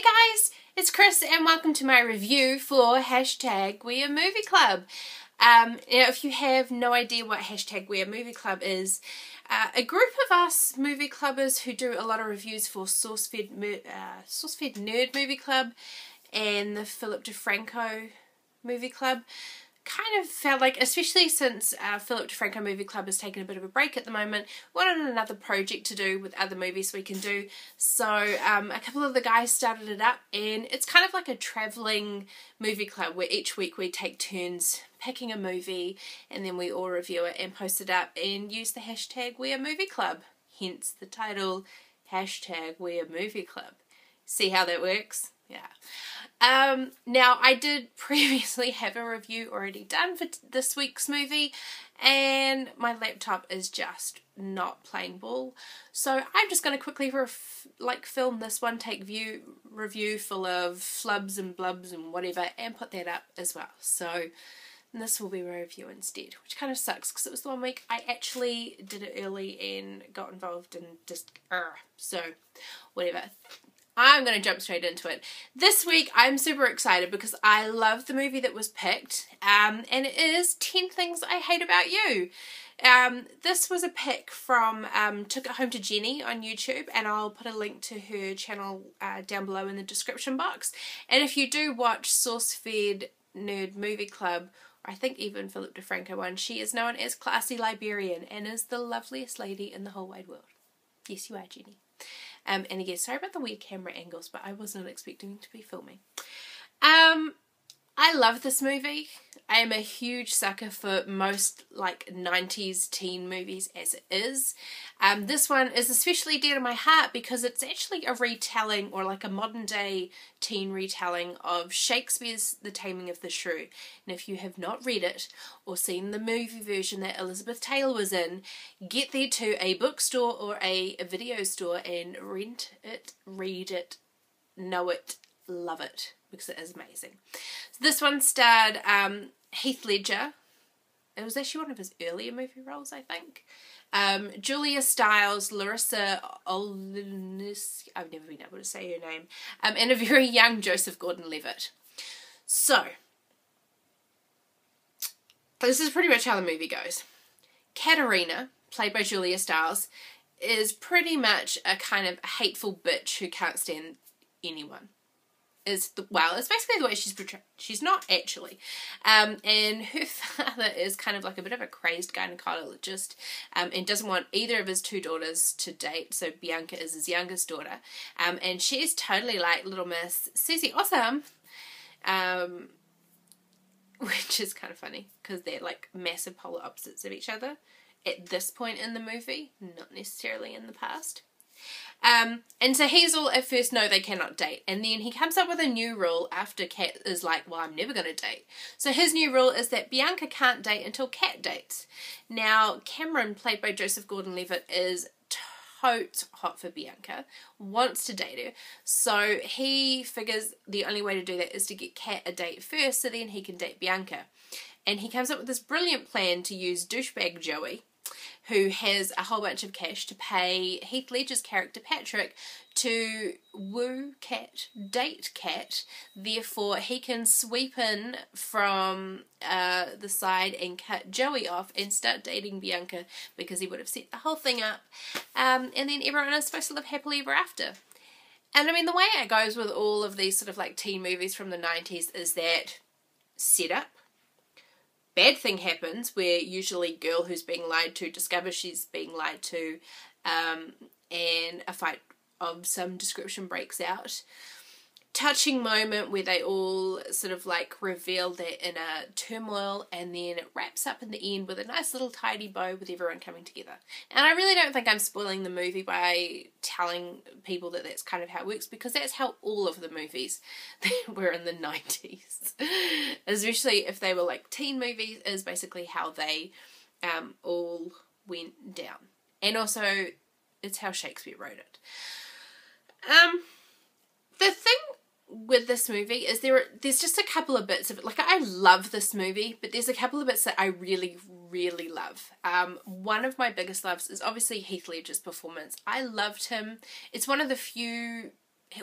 guys, it's Chris and welcome to my review for hashtag We're Movie Club. Now if you have no idea what hashtag We're Movie Club is, a group of us movie clubbers who do a lot of reviews for SourceFed Nerd Movie Club and the Philip DeFranco Movie Club kind of felt like, especially since Philip DeFranco Movie Club has taken a bit of a break at the moment, wanted another project to do with other movies we can do. So a couple of the guys started it up, and it's kind of like a travelling movie club where each week we take turns picking a movie and then we all review it and post it up and use the hashtag We're Movie Club. Hence the title, hashtag We're Movie Club. See how that works? Yeah. Now I did previously have a review already done for this week's movie, and my laptop is just not playing ball, so I'm just going to quickly film this one take review full of flubs and blubs and whatever and put that up as well. So this will be my review instead, which kind of sucks because it was the 1 week I actually did it early and got involved and just so whatever. I'm going to jump straight into it. This week I'm super excited because I love the movie that was picked, and it is 10 Things I Hate About You. This was a pick from Took It Home to Jenny on YouTube, and I'll put a link to her channel down below in the description box. And if you do watch SourceFed Nerd Movie Club, or I think even Philip DeFranco one, she is known as Classy Librarian and is the loveliest lady in the whole wide world. Yes, you are, Jenny. And again, sorry about the weird camera angles, but I was not expecting to be filming. I love this movie. I am a huge sucker for most like 90s teen movies as it is. This one is especially dear to my heart because it's actually a retelling, or like a modern day teen retelling, of Shakespeare's The Taming of the Shrew. And if you have not read it or seen the movie version that Elizabeth Taylor was in, get there to a bookstore or a video store and rent it, read it, know it, love it, because it is amazing. So this one starred Heath Ledger. It was actually one of his earlier movie roles, I think. Julia Stiles, Larissa Olnisk, I've never been able to say her name, and a very young Joseph Gordon-Levitt. So, this is pretty much how the movie goes. Katerina, played by Julia Stiles, is pretty much a kind of hateful bitch who can't stand anyone. It's basically the way she's portrayed. She's not actually. And her father is kind of like a bit of a crazed gynecologist, and doesn't want either of his two daughters to date. So Bianca is his youngest daughter. And she's totally like Little Miss Susie Awesome. Which is kind of funny because they're like massive polar opposites of each other at this point in the movie, not necessarily in the past. And so he's all at first, no, they cannot date. And then he comes up with a new rule after Kat is like, well, I'm never going to date. So his new rule is that Bianca can't date until Kat dates. Now, Cameron, played by Joseph Gordon-Levitt, is totes hot for Bianca, wants to date her. So he figures the only way to do that is to get Kat a date first so then he can date Bianca. And he comes up with this brilliant plan to use douchebag Joey, who has a whole bunch of cash, to pay Heath Ledger's character Patrick to woo Kat, date Kat. Therefore, he can sweep in from the side and cut Joey off and start dating Bianca, because he would have set the whole thing up. And then everyone is supposed to live happily ever after. And I mean, the way it goes with all of these sort of like teen movies from the 90s is that setup, bad thing happens where usually girl who's being lied to discovers she's being lied to, and a fight of some description breaks out. Touching moment where they all sort of like reveal their inner turmoil, and then it wraps up in the end with a nice little tidy bow with everyone coming together. And I really don't think I'm spoiling the movie by telling people that that's kind of how it works, because that's how all of the movies that were in the 90s, especially if they were like teen movies, is basically how they all went down. And also it's how Shakespeare wrote it. The thing with this movie is there's just a couple of bits of it. Like, I love this movie, but there's a couple of bits that I really, really love. One of my biggest loves is obviously Heath Ledger's performance. I loved him. It's one of the few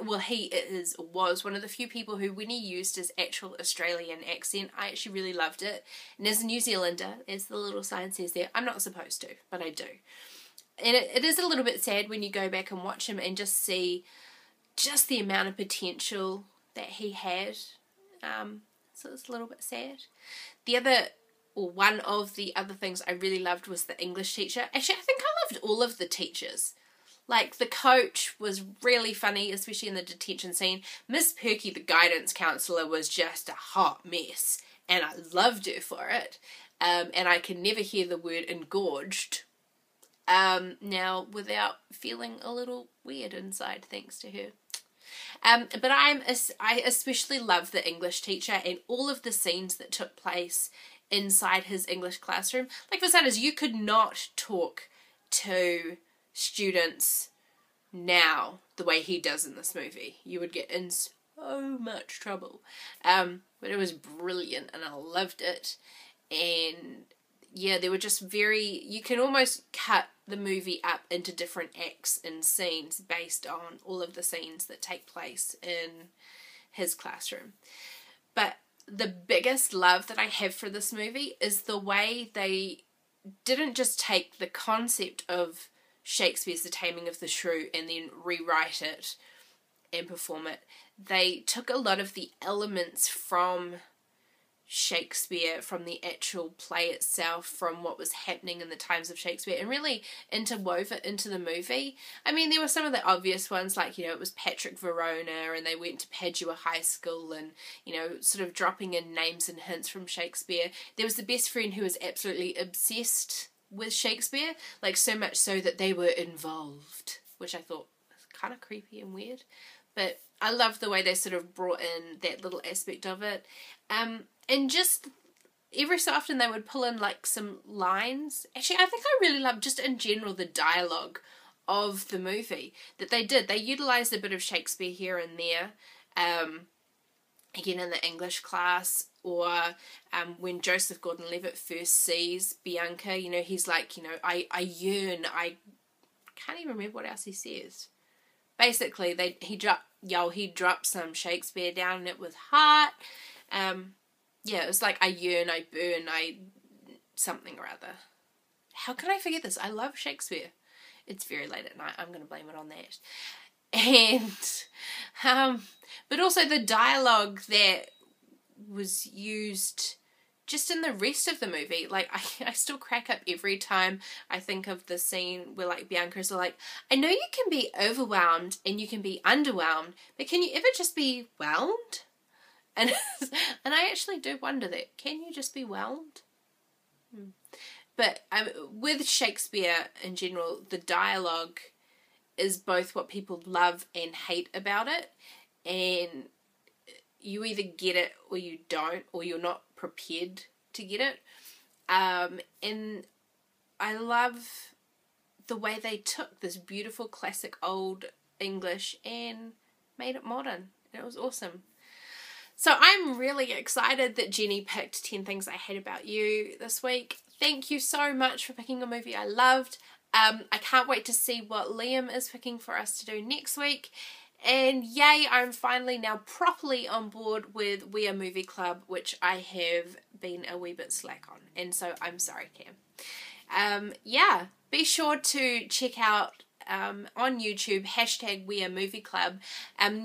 well, he was one of the few people who, when he used his actual Australian accent, I actually really loved it. And as a New Zealander, as the little sign says there, I'm not supposed to, but I do. And it is a little bit sad when you go back and watch him and just see just the amount of potential that he had. So it's a little bit sad. One of the other things I really loved was the English teacher. Actually, I think I loved all of the teachers. Like, the coach was really funny, especially in the detention scene. Miss Perky, the guidance counsellor, was just a hot mess, and I loved her for it. And I can never hear the word engorged now without feeling a little weird inside, thanks to her. But I especially love the English teacher and all of the scenes that took place inside his English classroom. Like, for starters, you could not talk to students now the way he does in this movie. You would get in so much trouble. But it was brilliant and I loved it. And yeah, they were just you can almost cut the movie up into different acts and scenes based on all of the scenes that take place in his classroom. But the biggest love that I have for this movie is the way they didn't just take the concept of Shakespeare's The Taming of the Shrew and then rewrite it and perform it. They took a lot of the elements from Shakespeare, from the actual play itself, from what was happening in the times of Shakespeare, and really interwove it into the movie. I mean, there were some of the obvious ones, like, you know, it was Patrick Verona, and they went to Padua High School, and, you know, sort of dropping in names and hints from Shakespeare. There was the best friend who was absolutely obsessed with Shakespeare, like, so much so that they were involved, which I thought was kind of creepy and weird. But I love the way they sort of brought in that little aspect of it. And just every so often they would pull in like some lines. Actually, I think I really loved just in general the dialogue of the movie that they did. They utilised a bit of Shakespeare here and there. Again in the English class, or when Joseph Gordon-Levitt first sees Bianca, you know, he's like, you know, I yearn, I can't even remember what else he says. Basically, he dropped some Shakespeare down, and it was hot. Yeah, it was like, I yearn, I burn, something or other. How can I forget this? I love Shakespeare. It's very late at night. I'm going to blame it on that. And, but also the dialogue that was used just in the rest of the movie. Like, I still crack up every time I think of the scene where, like, Bianca's like, I know you can be overwhelmed and you can be underwhelmed, but can you ever just be whelmed? And I actually do wonder that. Can you just be whelmed? But with Shakespeare in general, the dialogue is both what people love and hate about it. And you either get it or you don't, or you're not prepared to get it. And I love the way they took this beautiful classic old English and made it modern. It was awesome. So I'm really excited that Jenny picked 10 Things I Hate About You this week. Thank you so much for picking a movie I loved. I can't wait to see what Liam is picking for us to do next week. And yay, I'm finally now properly on board with We Are Movie Club, which I have been a wee bit slack on. And so I'm sorry, Cam. Yeah, be sure to check out on YouTube, #WeAreMovieClub.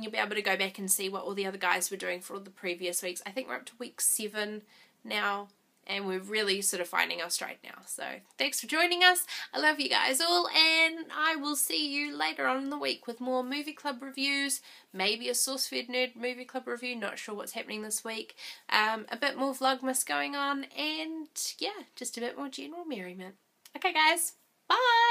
You'll be able to go back and see what all the other guys were doing for all the previous weeks. I think we're up to week 7 now, and we're really sort of finding our stride now. So thanks for joining us. I love you guys all, and I will see you later on in the week with more movie club reviews, maybe a Source-Fed Nerd movie club review, not sure what's happening this week, a bit more Vlogmas going on, and yeah, just a bit more general merriment. Okay guys, bye!